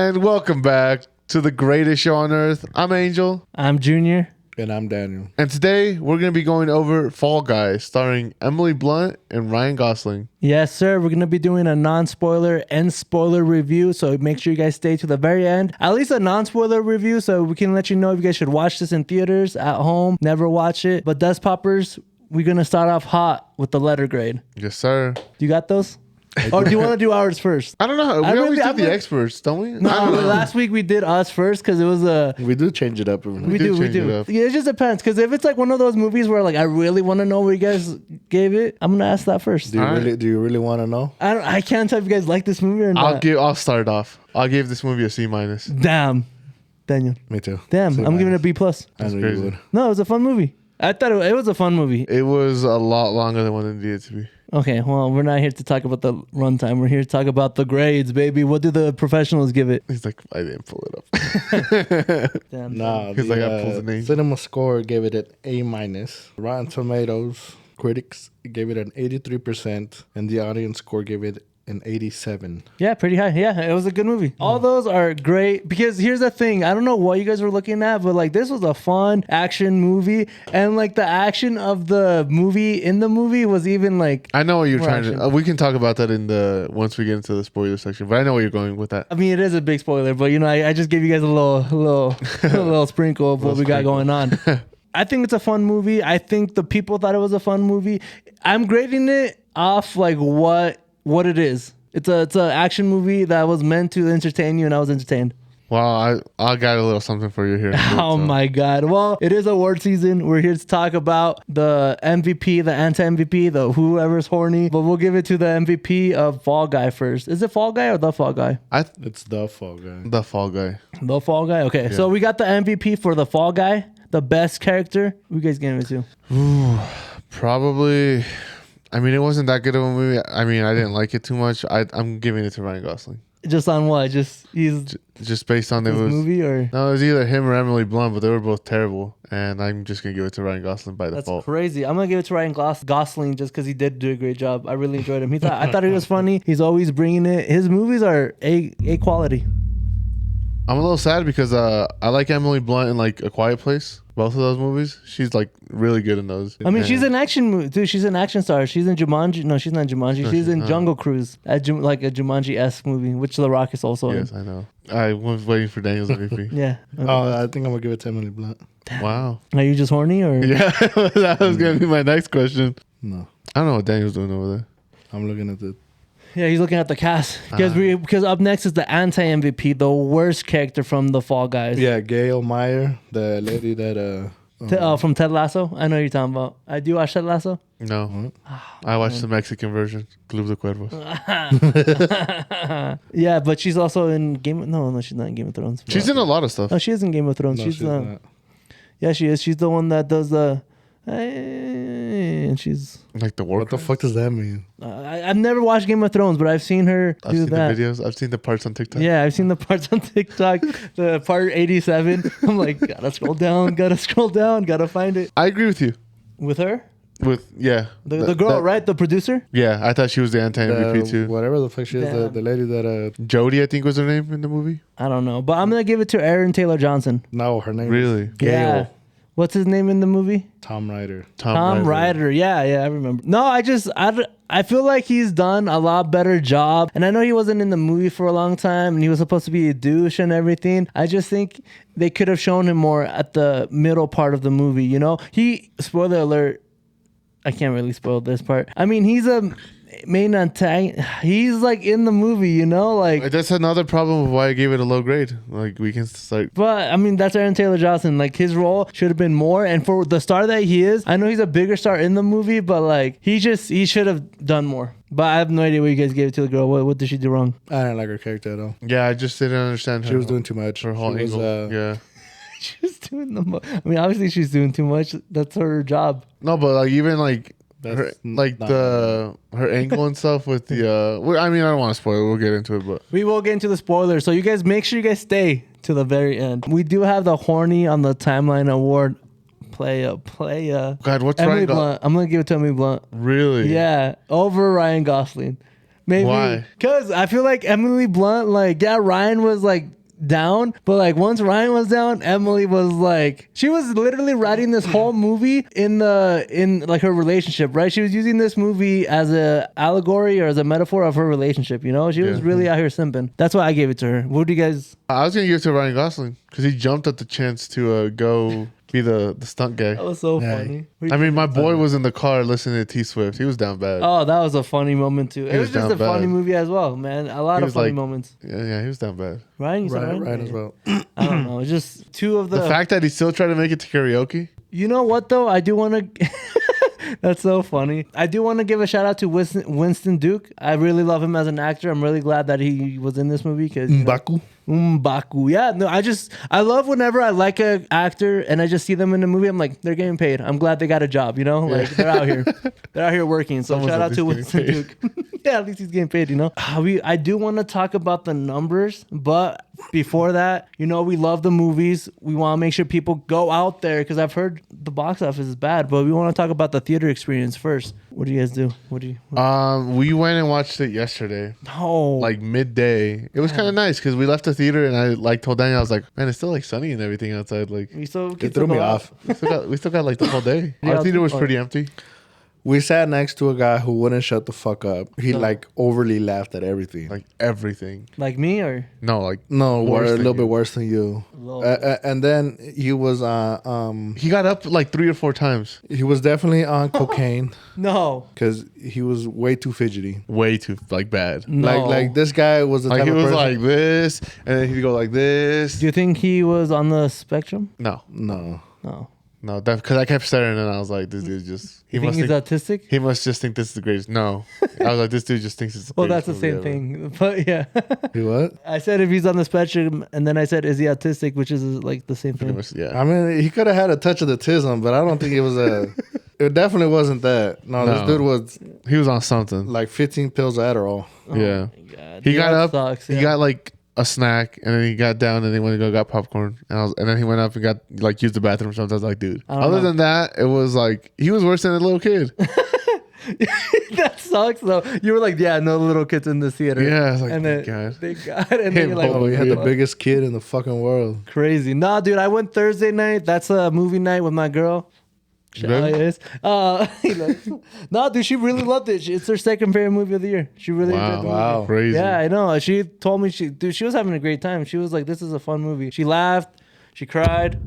And welcome back to the greatest show on earth. I'm Angel. I'm Junior. And I'm Daniel. And today we're going to be going over Fall Guys, starring Emily Blunt and Ryan Gosling. Yes, sir. We're going to be doing a non-spoiler and spoiler review. So make sure you guys stay to the very end. At least a non-spoiler review so we can let you know if you guys should watch this in theaters, at home, never watch it. But Dust Poppers, we're going to start off hot with the letter grade. Yes, sir. You got those? Or do you want to do ours first? I don't know. We always do the experts, don't we? No, last week we did us first because it was a... We do change it up. We do. Yeah, it just depends. Because if it's like one of those movies where like I really want to know what you guys gave it, I'm going to ask that first. Do you really want to know? I can't tell if you guys like this movie or not. I'll start off. I'll give this movie a C-. Damn. Daniel. Me too. Damn. I'm giving it a B+. That's I knew crazy. you would. No, it was a fun movie. I thought it was a fun movie. It was a lot longer than what it needed to be. Okay, well, we're not here to talk about the runtime. We're here to talk about the grades, baby. What do the professionals give it? He's like, I didn't pull it up. Damn. Nah, He's like, I pulled the name. Cinema Score gave it an A-. Rotten Tomatoes critics gave it an 83%, and the audience score gave it an 87. Yeah, pretty high. Yeah, it was a good movie. All those are great because here's the thing. I don't know what you guys were looking at, but like this was a fun action movie, and like the action of the movie in the movie was even like. I know what you're trying action. to... we can talk about that in once we get into the spoiler section, but I know where you're going with that. I mean, it is a big spoiler, but you know, I just gave you guys a little sprinkle of what we got going on. I think it's a fun movie. I think the people thought it was a fun movie. I'm grading it off like what it is. It's a action movie that was meant to entertain you, and I was entertained. Well, I got a little something for you here. Oh my God. Well, it is award season. We're here to talk about the MVP, the anti-MVP, the whoever's horny. But we'll give it to the MVP of Fall Guy first. Is it Fall Guy or The Fall Guy? It's The Fall Guy. The Fall Guy. The Fall Guy? Okay. Yeah. So we got the MVP for The Fall Guy, the best character. Who you guys giving it to? Probably... I mean, it wasn't that good of a movie. I mean, I didn't like it too much. I'm giving it to Ryan Gosling. Just on what? Just based on movie or no, it was either him or Emily Blunt, but they were both terrible. And I'm just gonna give it to Ryan Gosling by default. That's crazy. I'm gonna give it to Ryan Gosling just because he did do a great job. I really enjoyed him. I thought he was funny. He's always bringing it. His movies are a quality. I'm a little sad because I like Emily Blunt in like A Quiet Place. Both of those movies, she's like really good in those. I mean, she's an action movie, dude. She's an action star. She's in Jumanji. No, she's not in Jumanji. No, she's in not. Jungle Cruise, like a Jumanji-esque movie, which The Rock is also Yes, in. I know. I was waiting for Daniel's MVP. Yeah. Oh, I think I'm gonna give it to Emily Blunt. Wow. Are you just horny or? Yeah, that was gonna be my next question. No, I don't know what Daniel's doing over there. I'm looking at the. Yeah, he's looking at the cast because up next is the anti-MVP, the worst character from the Fall Guys. Yeah, Gail Meyer, the lady that from Ted Lasso. I know who you're talking about. I do watch Ted Lasso. No, I watched the Mexican version, Club de Cuervos. Yeah, but she's also in No, she's not in Game of Thrones. She's in a lot of stuff. No, she is in Game of Thrones. No, she's not. Yeah, she is. She's the one that does the. And she's Like the war. What the fuck does that mean? I've never watched Game of Thrones, but I've seen her I've do seen that. the videos. I've seen the parts on TikTok. Yeah, I've seen the parts on TikTok. The part 87. I'm like, gotta scroll down, gotta find it. I agree with you. With her? The girl, right? The producer? Yeah, I thought she was the anti-MVP too. Whatever the fuck she is, the lady that Jodie, I think was her name in the movie. I don't know, but I'm gonna give it to Aaron Taylor Johnson. No, her name Really? is Gail. Yeah. What's his name in the movie? Tom Ryder. Tom Ryder. Yeah, I remember. No, I feel like he's done a lot better job. And I know he wasn't in the movie for a long time and he was supposed to be a douche and everything. I just think they could have shown him more at the middle part of the movie, you know? Spoiler alert, I can't really spoil this part. I mean, he's a main antagonist. He's like in the movie, you know? Like that's another problem of why I gave it a low grade. Like we can start. But I mean, that's Aaron Taylor Johnson. Like his role should have been more. And for the star that he is, I know he's a bigger star in the movie, but like he should have done more. But I have no idea what you guys gave it to the girl. What did she do wrong? I didn't like her character at all. Yeah, I just didn't understand her. She was doing too much. Her whole She was, angle. Yeah. She was doing I mean, obviously she's doing too much. That's her job. No, but like even like her, like not her angle and stuff with the I mean, I don't want to spoil it. We'll get into it, but We will get into the spoilers. So you guys make sure you guys stay to the very end. We do have the horny on the timeline award. Play God, what's Emily Ryan Blunt. I'm gonna give it to Emily Blunt. Really? Yeah, over Ryan Gosling. Maybe Why? because I feel like Emily Blunt, like, yeah, Ryan was like down, but like once Ryan was down, Emily was like, she was literally writing this whole movie in like her relationship, right? She was using this movie as a allegory or as a metaphor of her relationship, you know? She was really out here simping. That's why I gave it to her. What do you guys? I was gonna give it to Ryan Gosling because he jumped at the chance to go be the stunt guy. That was so funny. I mean, my boy was in the car listening to T Swift. He was down bad. Oh, that was a funny moment too. It was just down a funny bad. movie as well, man. A lot He of was funny like- moments. Yeah, he was down bad. Ryan, you said Ryan? Right as well. I don't know. Just two of The fact that he still tried to make it to karaoke. You know what though? I do want to. That's so funny. I do want to give a shout out to Winston Duke. I really love him as an actor. I'm really glad that he was in this movie because Mbaku. M'Baku. Yeah, no, I love whenever I like a actor and I just see them in a movie. I'm like, they're getting paid. I'm glad they got a job. You know, like they're out here, they're out here working. So Someone's shout at out to least Winston getting Duke. Yeah, at least he's getting paid. You know, I do want to talk about the numbers, but before that, you know, we love the movies. We want to make sure people go out there because I've heard the box office is bad, but we want to talk about the theater experience first. What do you guys do? We went and watched it yesterday, Oh, like midday. It was kind of nice because we left the theater and I like told Daniel, I was like, man, it's still like sunny and everything outside. Like we still It threw me off. we still got like the whole day. Yeah, Our theater was oh. pretty empty. We sat next to a guy who wouldn't shut the fuck up. He like overly laughed at everything. Like everything. Like me or No, like No, Worse a than little bit you. worse than you. Little bit. And then he was he got up like 3 or 4 times. he was definitely on cocaine no, because he was way too fidgety. Way too like bad. no. Like this guy was the Like type he of was person. like this, and then he'd go like this. Do you think he was on the spectrum? No, No. No. because I kept staring and I was like, this dude just You think he's autistic? he must just think this is the greatest. No, I was like, this dude just thinks it's the Well, that's greatest the movie same ever. thing. But yeah, He what? I said if he's on the spectrum, and then I said is he autistic, which is like the same Pretty thing. much, yeah. I mean, he could have had a touch of the tism, but I don't think it was a. It definitely wasn't that. No, this No. dude was He was on something. like 15 pills of Adderall. Yeah. Oh my God. He got that up. sucks, He yeah. got like a snack, and then he got down, and he went to go got popcorn, and then he went up and got like used the bathroom. So I was like, dude. I don't Other know. than that, it was like he was worse than a little kid. That sucks though. You were like, yeah, no little kids in the theater. Yeah, I was like, and then God. they got, and then Him you're like, Oh, he had the fuck. biggest kid in the fucking world. Crazy. Nah, dude, I went Thursday night. That's a movie night with my girl. Really? Yes. He loves- no, dude, she really loved it. It's her second favorite movie of the year. She really enjoyed the movie. Wow. Crazy. Yeah, I know. She told me she was having a great time. She was like, "This is a fun movie." She laughed. She cried.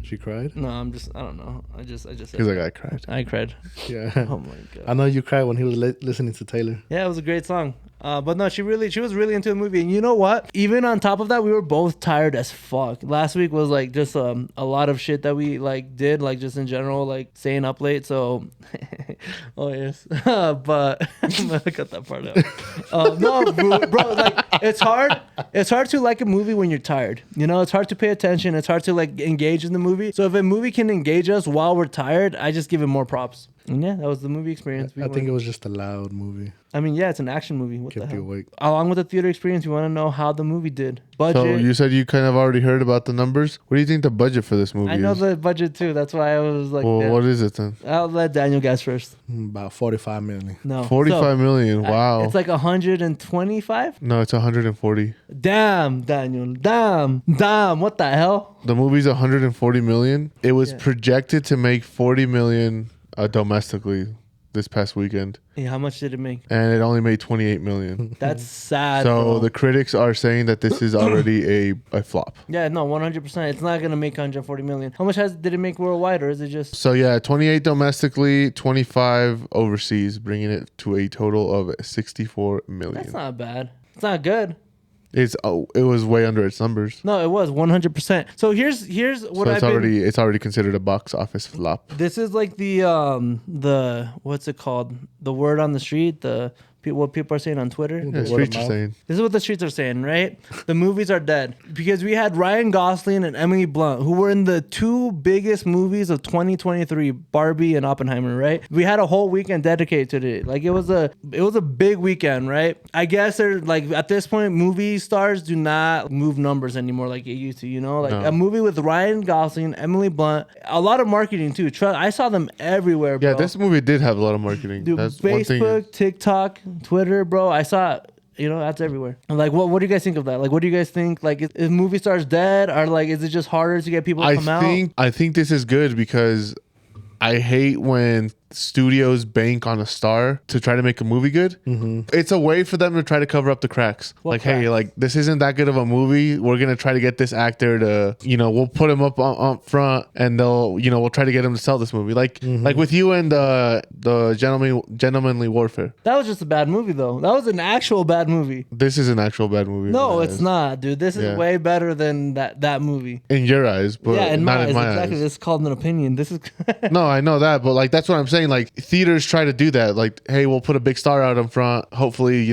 She cried? No, I don't know. I just said He's like, I cried. I cried. Yeah. Oh my God. I know you cried when he was listening to Taylor. Yeah, it was a great song. But no, she was really into the movie. And you know what? Even on top of that, we were both tired as fuck. Last week was like just a lot of shit that we like did, like just in general, like staying up late. So, oh yes, but I'm gonna cut that part out. No, bro, like it's hard. It's hard to like a movie when you're tired. You know, it's hard to pay attention. It's hard to like engage in the movie. So if a movie can engage us while we're tired, I just give it more props. And yeah, that was the movie experience. I think it was just a loud movie. I mean, yeah, it's an action movie. What Kept the you hell? awake. Along with the theater experience, we want to know how the movie did. Budget. So you said you kind of already heard about the numbers. What do you think the budget for this movie I know is? the budget too. That's why I was like, Well, yeah. what is it then? I'll let Daniel guess first. About 45 million. No, 45 million. Wow. It's like 125. No, it's 140. Damn, Daniel. Damn. What the hell? The movie's 140 million. It was Yeah. projected to make 40 million domestically this past weekend, Yeah, how much did it make? and it only made 28 million. That's sad. So bro. the critics are saying that this is already a flop. Yeah, no, 100%. It's not gonna make 140 million. How much did it make worldwide, or is it just? So yeah, 28 domestically, 25 overseas, bringing it to a total of 64 million. That's not bad. It's not good. It was way under its numbers. No, it was 100%. So here's what So I've it's already considered a box office flop. This is like the what's it called? The word on the street, what people are saying on Twitter. Yeah, word streets of are mouth. saying. This is what the streets are saying, right? The movies are dead because we had Ryan Gosling and Emily Blunt, who were in the two biggest movies of 2023, Barbie and Oppenheimer, right? We had a whole weekend dedicated to it. Like it was a big weekend, right? I guess they're like at this point, movie stars do not move numbers anymore like it used to. You know, like No. a movie with Ryan Gosling, Emily Blunt, a lot of marketing too. I saw them everywhere, bro. Yeah, this movie did have a lot of marketing. Dude, That's one thing. Facebook, TikTok, Twitter, bro. I saw Ads everywhere. And like, what do you guys think of that? Like, what do you guys think? Like, is movie stars dead? Or like, is it just harder to get people to come out? I think this is good because I hate when studios bank on a star to try to make a movie good. It's a way for them to try to cover up the cracks. Hey, like this isn't that good of a movie. We're gonna try to get this actor to, we'll put him up front, and they'll, we'll try to get him to sell this movie. Like with you and the Gentlemanly Warfare. That was just a bad movie, though. That was an actual bad movie. This is an actual bad movie. No, it's not, dude. This is way better than that movie. In your eyes, but in not my in eyes. my Exactly. eyes. This is called an opinion. This is No, I know that, but like that's what I'm saying. Like theaters try to do that. Like, hey, we'll put a big star out in front. Hopefully,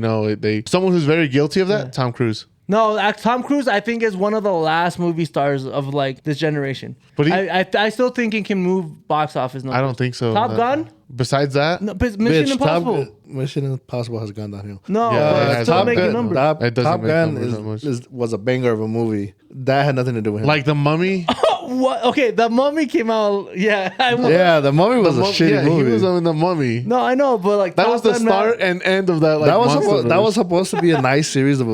someone who's very guilty of that. Tom Cruise. No, Tom Cruise, I think, is one of the last movie stars of like this generation. But I still think he can move box office numbers. I don't think so. Top Gun. Besides that, No, but Mission Impossible. Mission Impossible has gone downhill. No, Yeah, it's still Top making Gun- numbers. It doesn't Top make Gun numbers that much. was a banger of a movie. That had nothing to do with him. like The Mummy. What? Okay, The Mummy came out. Yeah, yeah, the Mummy was a shitty movie. He was in The Mummy. No, I know, but like That Top was the Gun, start and end of that. Like that was monster that movie. was supposed to be a nice series of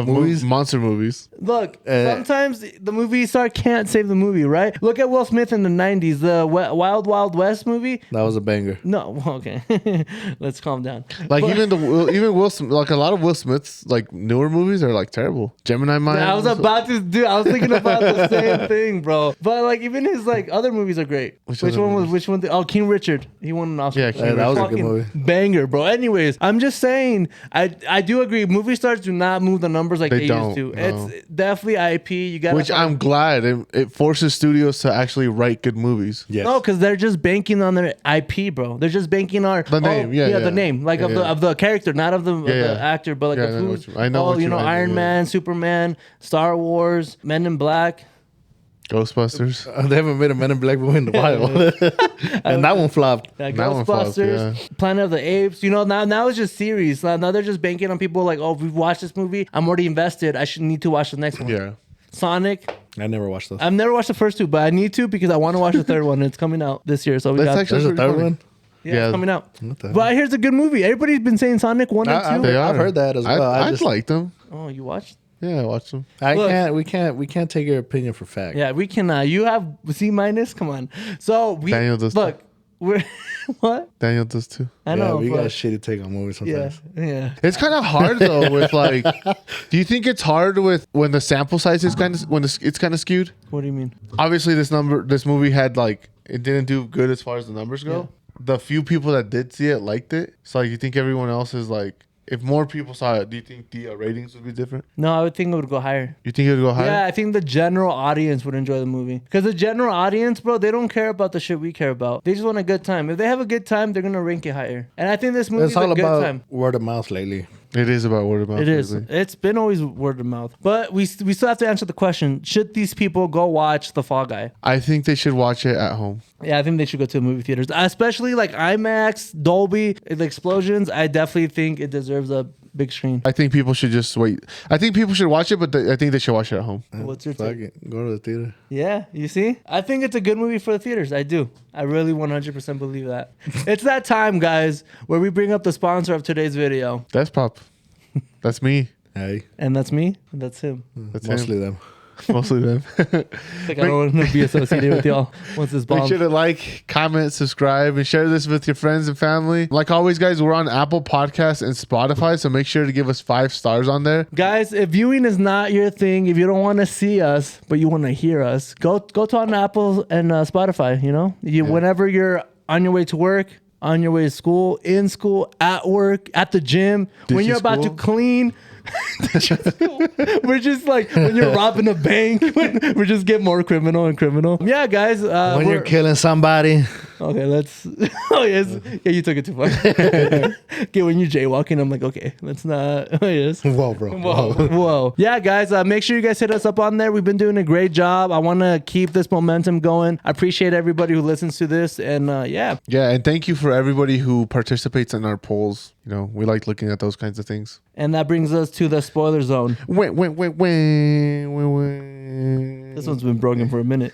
movies, monster movies. Look, sometimes the movie star can't save the movie, right? Look at Will Smith in the 90s, the Wild Wild West movie. That was a banger. No, okay. Let's calm down. Like even Will Smith, like a lot of Will Smith's like newer movies are like terrible. Gemini Man. I was about to do. I was thinking about the same thing, bro. But like even his like other movies are great. Which one? Oh, King Richard. He won an Oscar. Yeah, King that was a Fucking good movie. banger, bro. Anyways, I'm just saying. I do agree. Movie stars do not move the numbers like they used to. No. It's definitely IP. You got. Which I'm glad it forces studios to actually write good movies. Yes. No, because they're just banking on their IP, bro. They're just banking on The name, yeah. the name, like of the character, not of the actor, but like Yeah, of I know who's. what you- I know what you mean, Iron yeah. Man, Superman, Star Wars, Men in Black. Ghostbusters. They haven't made a Men in Black movie in a while, and that one flopped. That That one flopped, Ghostbusters, Planet of the Apes. Now it's just series. Now they're just banking on people like, oh, if we've watched this movie, I'm already invested. I should need to watch the next one. Yeah. Sonic. I never watched those. I've never watched the first two, but I need to because I want to watch the third one. It's coming out this year, so we That's got. actually There's a third funny. one. Yeah, it's coming out. What the hell? But here's a good movie. Everybody's been saying Sonic 1 and 2. They are. I've heard that as well. I just liked them. Oh, you watched? Yeah, I watched them. We can't take your opinion for fact. Yeah, we cannot. You have C minus? Come on. So we Daniel does look. We're what? Daniel does too. I Yeah, know. we got a but- shitty take on movies yeah, sometimes. yeah. It's kind of hard though with like. Do you think it's hard with when the sample size is kind of it's kind of skewed? What do you mean? Obviously, this movie had like it didn't do good as far as the numbers go. Yeah. The few people that did see it liked it. So like, you think everyone else is like, if more people saw it, do you think the ratings would be different? No, I would think it would go higher. You think it would go higher? Yeah, I think the general audience would enjoy the movie. Because the general audience, bro, they don't care about the shit we care about. They just want a good time. If they have a good time, they're gonna rank it higher. And I think this movie is It's all a good about time. word of mouth lately. It is about word of mouth. It is. lately. It's been always word of mouth. But we still have to answer the question: should these people go watch The Fall Guy? I think they should watch it at home. Yeah, I think they should go to movie theaters, especially like IMAX, Dolby, the explosions. I definitely think it deserves a big screen. I think people should just wait. I think people should watch it, but I think they should watch it at home. What's your Fuck take? it. Go to the theater. Yeah, you see? I think it's a good movie for the theaters. I do. I really 100% believe that. It's that time, guys, where we bring up the sponsor of today's video. That's Pop. That's me. Hey, And that's me, and that's him. That's mostly him. them. Mostly them. Like, I don't want to be associated with y'all once this Make bomb. sure to like, comment, subscribe, and share this with your friends and family. Like always, guys, we're on Apple Podcasts and Spotify, so make sure to give us 5 stars on there. Guys, if viewing is not your thing, if you don't want to see us, but you want to hear us, go to on Apple and Spotify, whenever you're on your way to work, on your way to school, in school, at work, at the gym, when Ditching you're about to school. clean. We're just like when you're robbing a bank. We're just getting more criminal and criminal. Yeah, guys. When you're killing somebody. Okay, let's. Oh yes, yeah, you took it too far. Okay, when you're jaywalking, I'm like, okay, let's not. Oh yes. Whoa, bro. Whoa. Yeah, guys, make sure you guys hit us up on there. We've been doing a great job. I want to keep this momentum going. I appreciate everybody who listens to this, and yeah. Yeah, and thank you for everybody who participates in our polls. We like looking at those kinds of things. And that brings us to the spoiler zone. Wait. This one's been broken for a minute.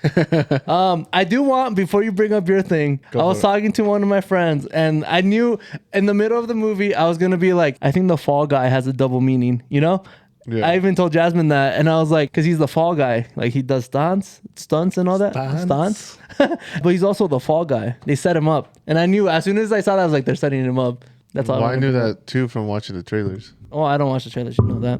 I do want, before you bring up your thing, I was talking to one of my friends, and I knew in the middle of the movie, I was going to be like, I think the Fall Guy has a double meaning, you know? Yeah. I even told Jasmine that, and I was like, because he's the Fall Guy. Like, he does stunts and all that. Stunts. But he's also the Fall Guy. They set him up. And I knew, as soon as I saw that, I was like, they're setting him up. That's all. Well, I knew that, too, from watching the trailers. Oh, I don't watch the trailers. You know that.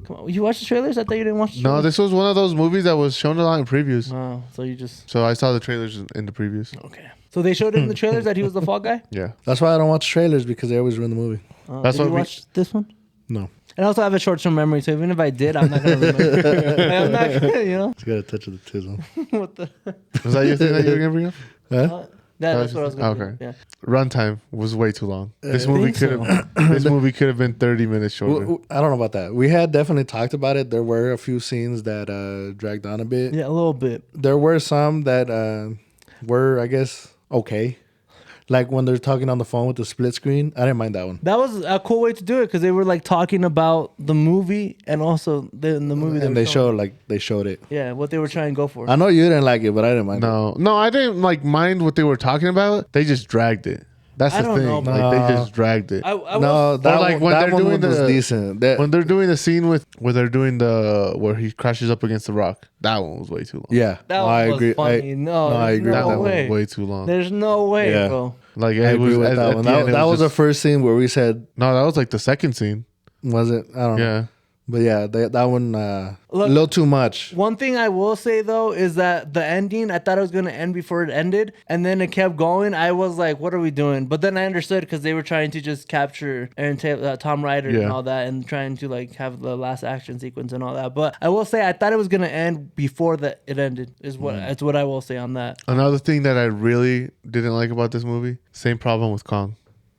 Come on. You watched the trailers? I thought you didn't watch the trailers. No, this was one of those movies that was shown a lot in previews. Oh, so you just... So I saw the trailers in the previews. Okay. So they showed in the trailers that he was the Fall Guy? Yeah. That's why I don't watch trailers, because they always ruin the movie. That's did why you watch this one? No. And also, I have a short-term memory, so even if I did, I'm not going to remember. I'm not gonna, you know? It's got a touch of the tism. What the... Was that your thing that you were going to bring up? Huh? That's what I was going to Okay. Yeah. Runtime was way too long. This movie could have been 30 minutes shorter. I don't know about that. We had definitely talked about it. There were a few scenes that dragged on a bit. Yeah, a little bit. There were some that were, I guess, okay. Like when they're talking on the phone with the split screen. I didn't mind that one. That was a cool way to do it, because they were like talking about the movie, and also in the movie And they showed it. Yeah, what they were trying to go for. I know you didn't like it, but I didn't mind it. No, I didn't mind what they were talking about. They just dragged it. That's the thing. know, like they just dragged it. No, that like when that they're one doing was the decent. when they're doing the scene where they're doing where he crashes up against the rock. That one was way too long. Yeah, that no, one I was agree. funny. I agree. That No one way. was way too long. There's no way, Yeah. bro. Like I it agree was with that one. That was the first scene where we said, no, that was like the second scene. was it? I don't know. Yeah. But yeah, that one a little too much. One thing I will say though is that the ending, I thought it was going to end before it ended, and then it kept going. I was like, what are we doing? But then I understood, because they were trying to just capture Tom Ryder and all that, and trying to like have the last action sequence and all that. But I will say, I thought it was going to end before it ended, is what that's what I will say on that. Another thing that I really didn't like about this movie, same problem with Kong.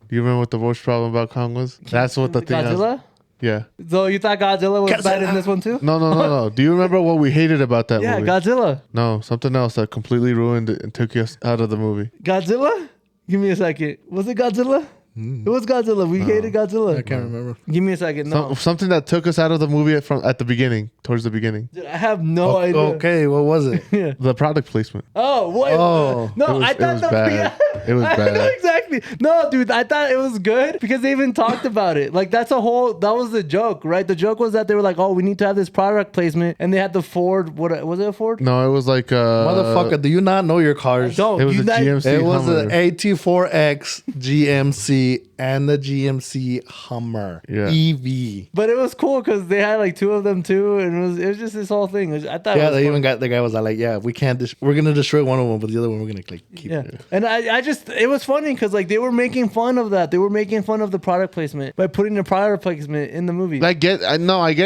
Do you remember what the worst problem about Kong was? That's what the thing Godzilla? Yeah. So you thought Godzilla was bad in this one too? No. Do you remember what we hated about that movie? Yeah, Godzilla. No, something else that completely ruined it and took us out of the movie. Godzilla? Give me a second. Was it Godzilla? It was Godzilla. We hated Godzilla. I can't remember. Give me a second. No. Something that took us out of the movie at the beginning, towards the beginning. Dude, I have no idea. Okay, what was it? Yeah. The product placement. Oh, what? Oh. No, I thought it was bad. It was I know bad. exactly. No, dude, I thought it was good because they even talked about it. Like that was the joke, right? The joke was that they were like, oh, we need to have this product placement, and they had the Ford. What was it, a Ford? No, it was like Motherfucker, do you not know your cars? Don't. It was a GMC. It was Hummer. an AT4X GMC and the GMC Hummer EV. But it was cool because they had like two of them too, and it was just this whole thing. I thought. Yeah, it was they fun. even got the guy was like, yeah, we can't. We're gonna destroy one of them, but the other one we're gonna like keep. Yeah, and I just it was funny because like they were making fun of that. They were making fun of the product placement by putting the product placement in the movie. I get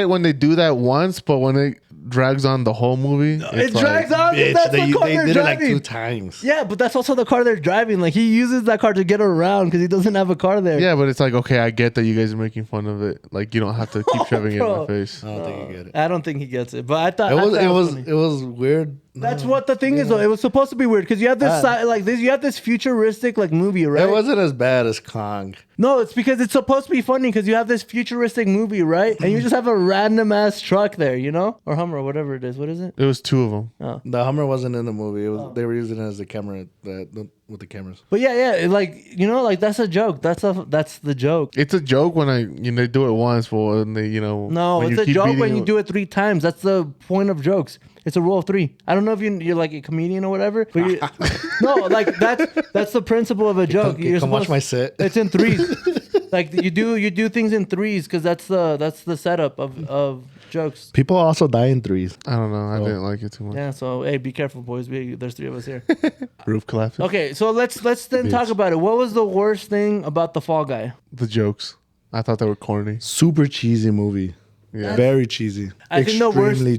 when they do that once, but when it drags on the whole movie, it drags on. Bitch, That's they the car did they're it like driving. 2 times. Yeah, but that's also the car they're driving. Like he uses that car to get around because he doesn't have a car there. Yeah, but it's like, okay, I get that you guys are making fun of it. Like you don't have to keep shoving it in my face. I don't think you get it. I don't think he gets it, but I thought It was weird. That's what the thing is though. It was supposed to be weird because you have this you have this futuristic like movie, right? It wasn't as bad as Kong. No, it's because it's supposed to be funny because you have this futuristic movie, right? And you just have a random ass truck there, you know, or Hummer or whatever it is. What is it? It was 2 of them. The Hummer wasn't in the movie. It was they were using it as the camera with the cameras. But yeah, like you know, like that's a joke. That's the joke. It's a joke when they do it once, but when they No, when it's you a keep joke beating when you do it 3 times. That's the point of jokes. It's a rule of 3. I don't know if you're like a comedian or whatever, but no, like that's the principle of a joke. Come watch my set. It's in 3s. Like you do things in 3s because that's the setup of jokes. People also die in 3s. I don't know. I didn't like it too much. Yeah, so hey, be careful, boys. There's 3 of us here. Roof collapse. Okay, so let's then talk about it. What was the worst thing about the Fall Guy? The jokes. I thought they were corny. Super cheesy movie. Yeah. Very cheesy. I think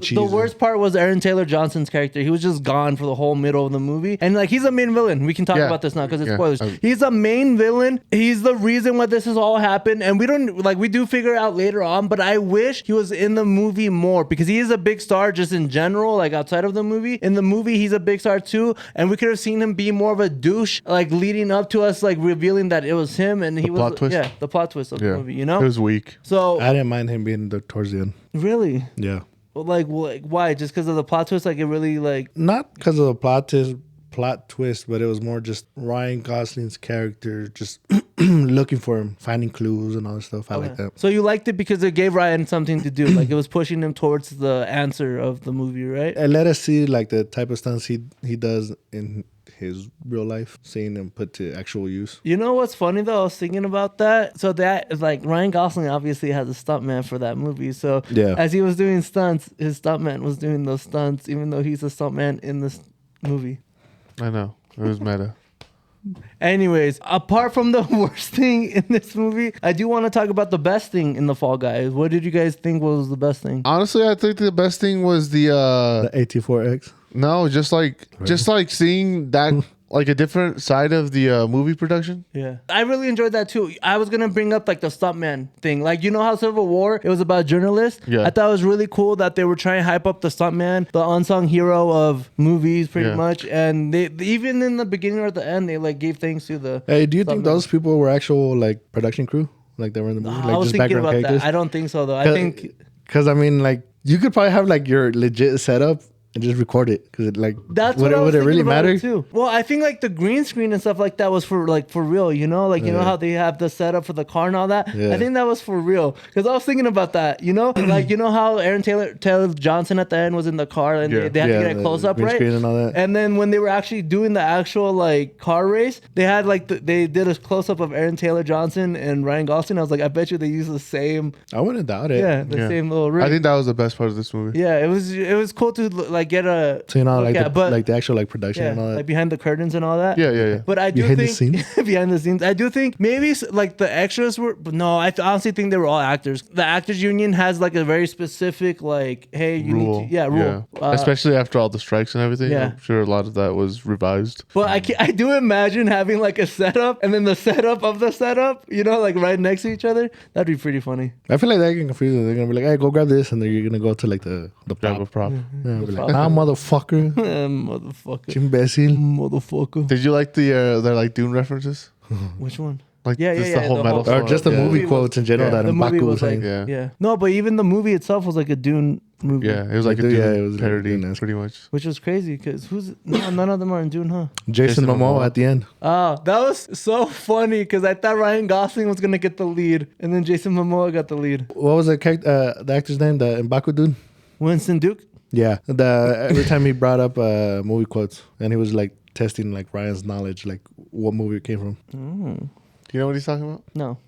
cheesy. the worst part was Aaron Taylor Johnson's character. He was just gone for the whole middle of the movie. And like he's a main villain. We can talk about this now because it's spoilers. He's a main villain. He's the reason why this has all happened. And we do figure it out later on, but I wish he was in the movie more because he is a big star just in general, like outside of the movie. In the movie, he's a big star too. And we could have seen him be more of a douche, like leading up to us, like revealing that it was him and he was plot twist? the plot twist of the movie, you know? It was weak. So I didn't mind him being towards the end. really? Yeah. Like why? Just because of the plot twist? Like it really like. Not because of the plot twist, but it was more just Ryan Gosling's character just looking for him, finding clues and all that stuff. I like that. So you liked it because it gave Ryan something to do. Like it was pushing him towards the answer of the movie, right? And let us see like the type of stunts he does in his real life, seeing them put to actual use. You know what's funny though? I was thinking about that. So that is like Ryan Gosling obviously has a stuntman for that movie. So Yeah. as he was doing stunts, his stuntman was doing those stunts, even though he's a stuntman in this movie. I know. It was meta. Anyways, apart from the worst thing in this movie, I do want to talk about the best thing in the Fall Guys. What did you guys think was the best thing? Honestly, I think the best thing was the AT4X. no, just like seeing that like a different side of the movie production. Yeah. I really enjoyed that too. I was going to bring up like the stuntman thing. Like, you know how Civil War, it was about journalists? Yeah. I thought it was really cool that they were trying to hype up the stuntman, the unsung hero of movies pretty Yeah. much. And they even in the beginning or at the end, they like gave thanks to the... Hey, do you think stuntman. those people were actual like production crew? Like they were in the movie? I Like was just thinking background about characters? that. I don't think so though. I think... Because I mean, like you could probably have like your legit setup and just record it. Because it like That's would what I was it thinking really about matter? it too. Well, I think like the green screen and stuff like that was for real, you know, like you know how they have the setup for the car and all that. Yeah. I think that was for real because I was thinking about that, you know, like you know how Aaron Taylor Johnson at the end was in the car and Yeah. they had to Yeah, get a the close up, green right? screen and all that. And then when they were actually doing the actual like car race, they had like they did a close up of Aaron Taylor Johnson and Ryan Gosling. I was like, I bet you they use the same, I wouldn't doubt it. yeah, the same little rig. I think that was the best part of this movie. Yeah, it was cool to like get a So you know, look like at, the, like the actual like production yeah, and all that. like behind the curtains and all that. Yeah. But I do Behind the think scenes? behind the scenes, I do think maybe like the extras were, but no, I honestly think they were all actors. The actors union has like a very specific like, hey, you Rule. need to, rule. Especially after all the strikes and everything. Yeah. I'm sure a lot of that was revised. But I do imagine having like a setup and then the setup of the setup, you know, like right next to each other. That'd be pretty funny. I feel like that can confuse them. They're gonna be like, "Hey, go grab this," and then you're gonna go to like the Grab a prop. prop. Yeah, be like, "Nah, motherfucker, Motherfucker. imbecile." Motherfucker. Did you like their like Dune references? Which one? Like Yeah, just yeah, the yeah, whole the metal whole- Or just the yeah. movie was- quotes in general yeah. that The movie M'Baku was was like, saying. Yeah. No, but even the movie itself was like a Dune movie. Yeah, it was like a Like, Dune yeah, it was like parody, Dune-esque. pretty much. Which was crazy because none of them are in Dune, huh? Jason Momoa at the end. Oh, that was so funny because I thought Ryan Gosling was gonna get the lead, and then Jason Momoa got the lead. What was the actor's name? The M'Baku dude. Winston Duke. Yeah. Every time he brought up movie quotes, and he was like testing like Ryan's knowledge, like what movie it came from. Do you know what he's talking about? No.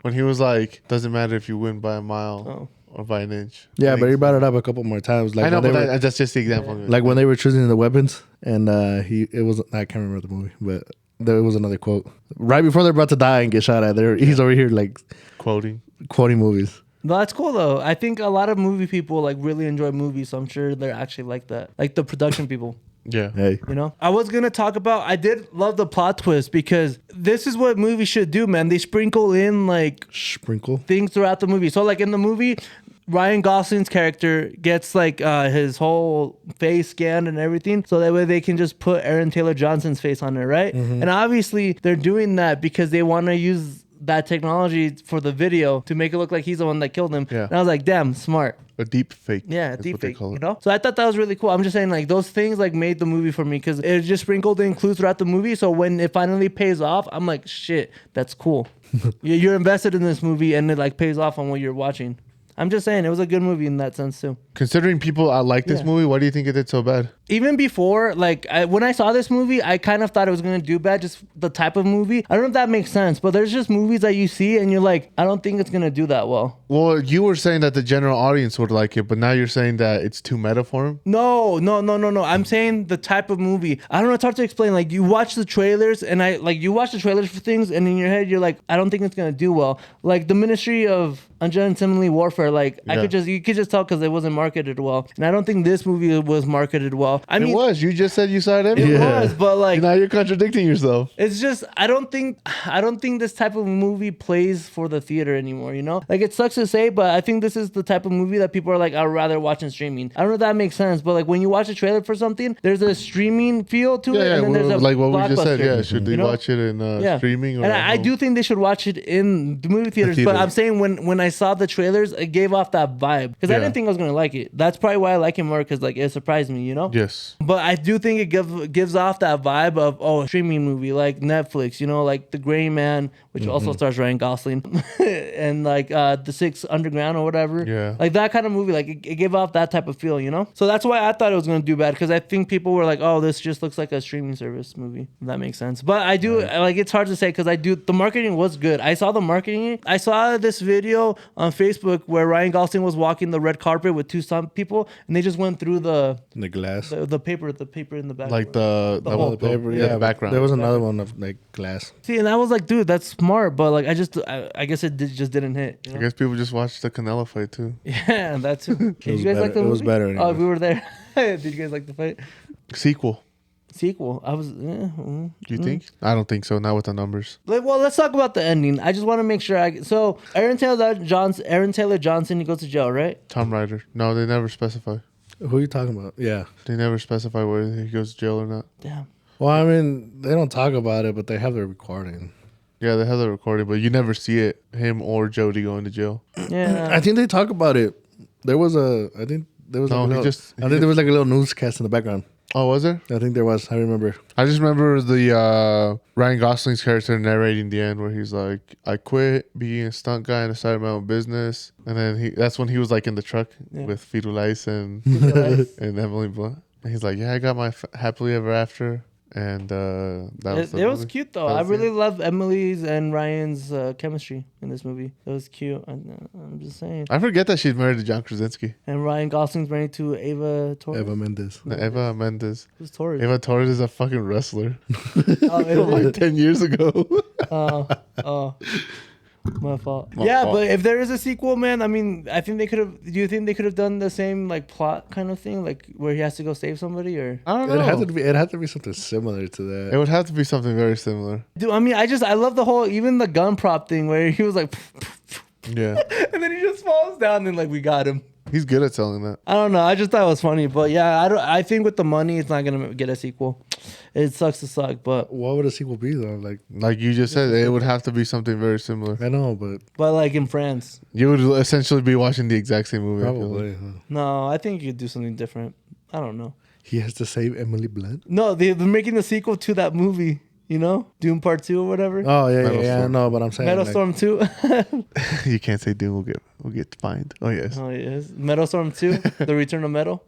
When he was like, "Doesn't matter if you win by a mile Oh. or by an inch." Yeah, Like, but he brought it up a couple more times. Like I know, when but they were, that's just the example. like when they were choosing the weapons, and it was I can't remember the movie, but there was another quote right before they're about to die and get shot at. He's over here like quoting. quoting movies. No, that's cool though. I think a lot of movie people like really enjoy movies, so I'm sure they're actually like that. Like the production people. Yeah. Hey, You know, I was gonna talk about. I did love the plot twist because this is what movies should do, man. They sprinkle in like sprinkle. things throughout the movie. So like in the movie, Ryan Gosling's character gets like his whole face scanned and everything, so that way they can just put Aaron Taylor Johnson's face on it, right? And obviously they're doing that because they want to use that technology for the video to make it look like he's the one that killed him. Yeah. And I was like, damn, smart. A deep fake. Yeah, is deep what they fake, call you it. know? So I thought that was really cool. I'm just saying, like, those things, like, made the movie for me because it just sprinkled in clues throughout the movie. So when it finally pays off, I'm like, shit, that's cool. You're invested in this movie and it, like, pays off on what you're watching. I'm just saying, it was a good movie in that sense, too. Considering people like this Yeah. movie, why do you think it did so bad? Even before, like, when I saw this movie, I kind of thought it was going to do bad, just the type of movie. I don't know if that makes sense, but there's just movies that you see and you're like, I don't think it's going to do that well. Well, you were saying that the general audience would like it, but now you're saying that it's too meta for him. No. I'm saying the type of movie. I don't know. It's hard to explain. Like, you watch the trailers and you watch the trailers for things and in your head, you're like, I don't think it's going to do well. Like, the Ministry of Ungentle Warfare, like, Yeah. you could just tell because it wasn't marketed well. And I don't think this movie was marketed well. I mean, It was. You just said you saw it anyway. it was, but like, Now you're contradicting yourself. it's just I don't think this type of movie plays for the theater anymore, you know? Like it sucks to say, but I think this is the type of movie that people are like, I'd rather watch in streaming. I don't know if that makes sense, but like when you watch a trailer for something, there's a streaming feel to it, Yeah, and then there's a like what we just said. blockbuster, Yeah, should they you know? watch it in streaming? Or And at I home? do think they should watch it in the movie theaters. But theater. I'm saying when I saw the trailers, gave off that vibe because I Yeah. didn't think I was gonna like it. That's probably why I like it more because like it surprised me, you know. Yes. But I do think it gives off that vibe of streaming movie like Netflix, you know, like The Gray Man, which also stars Ryan Gosling, and like The Six Underground or whatever. Yeah. Like that kind of movie, like it gave off that type of feel, you know. So that's why I thought it was gonna do bad because I think people were like, oh, this just looks like a streaming service movie. If that makes sense. But I do like it's hard to say because the marketing was good. I saw the marketing. I saw this video on Facebook where Ryan Gosling was walking the red carpet with two stunt people, and they just went through the glass. the paper in the back. Like the whole Paper, the background. There was another one of like glass. See, and I was like, dude, that's smart, but like I guess just didn't hit. You know? I guess people just watched the Canelo fight too. Yeah, that too. Did was you guys better. like the It movie? was better Oh, anyway. we were there. Did you guys like the fight? Sequel. I was. Do you think? I don't think so. Not with the numbers. Well, let's talk about the ending. I just want to make sure. So Aaron Taylor Johnson, he goes to jail, right? Tom Rider. No, they never specify. Who are you talking about? Yeah. They never specify whether he goes to jail or not. Damn. Well, I mean, they don't talk about it, but they have their recording. Yeah, they have the recording, but you never see it. Him or Jody going to jail. Yeah. I think they talk about it. There was I think there was. No, like a he little, just- I think there was like a little newscast in the background. Oh, was there? I think there was. I remember. I just remember the Ryan Gosling's character narrating the end where he's like, I quit being a stunt guy and I started my own business. And then that's when he was like in the truck with Fidelise and Emily Blunt. And he's like, yeah, I got my happily ever after. And that was the It was movie. cute though. That I was really it. love Emily's and Ryan's chemistry in this movie. It was cute. I'm just saying. I forget that she's married to John Krasinski. And Ryan Gosling's married to Ava Torres. Eva Mendes. Eva Mendes. Who's Torres? Eva Torres is a fucking wrestler. Oh, it is. Like 10 years ago. Oh, my fault. My Yeah, fault. but if there is a sequel, man, I mean, I think they could have. Do you think they could have done the same like plot kind of thing, like where he has to go save somebody, or? I don't It know. had to be something similar to It that. would have to be something very similar. Dude, I mean, I love the whole even the gun prop thing where he was like, Yeah. and then he just falls down and like we got him. He's good at telling that. I don't know. I just thought it was funny, but yeah, I think with the money, it's not gonna get a sequel. It sucks to suck, but What would a sequel be though? Like you just said, it would have to be something very similar. I know, but like in France, You would essentially be watching the exact same movie. I feel like. probably huh? no, I think you could do something different. I don't know. He has to save Emily Blunt. No, they're making the sequel to that movie. You know, Doom Part 2 or whatever. Oh yeah, Metal yeah, Storm. no, but I'm saying Metal like, Storm 2. You can't say Doom. We'll get fined. Oh yes. Oh yes, Metal Storm 2, The Return of Metal.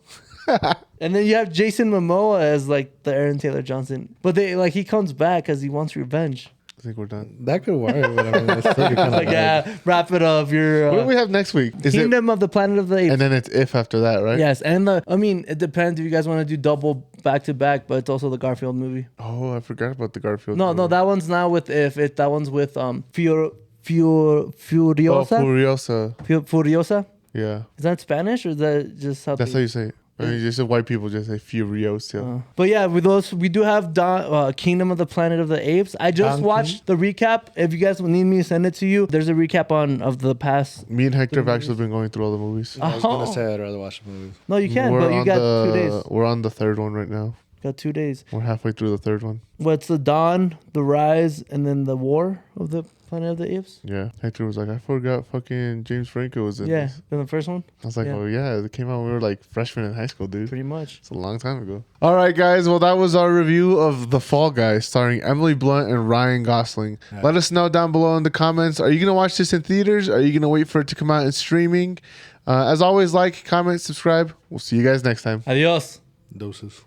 And then you have Jason Momoa as like the Aaron Taylor Johnson, but he comes back because he wants revenge. I think we're done. that could work. But I mean, it's still kind of Like yeah, wrap it up. Your What do we have next week? Is it? Kingdom of the Planet of the Apes. And then it's If after that, right? Yes, and I mean, it depends if you guys want to do double back to back, but it's also the Garfield movie. Oh, I forgot about the Garfield. No, movie. that one's not with that one's with Oh, Furiosa. Furiosa. Furiosa. Yeah, Is that Spanish or is that just how? that's how you say it. I mean, just white people just say Furiosa. But yeah, with those, we do have Kingdom of the Planet of the Apes. I just watched the recap. If you guys need me to send it to you, there's a recap of the past. Me and Hector have actually been going through all the movies. I was gonna Oh. say I'd rather watch the movie. No, you can, but you got 2 days. We're on the third one right now. Got 2 days. We're halfway through the third one. What's the Dawn, the Rise, and then the War of the Planet of the Apes? Yeah. Hector was like, I forgot fucking James Franco was in Yeah, this. then the first one, I was like, Yeah. oh yeah, it came out when we were like freshmen in high school, dude. pretty much. It's a long time ago. All right, guys. Well, that was our review of The Fall Guys, starring Emily Blunt and Ryan Gosling. Yeah. Let us know down below in the comments. Are you going to watch this in theaters? Are you going to wait for it to come out in streaming? As always, like, comment, subscribe. We'll see you guys next time. Adios. Doses.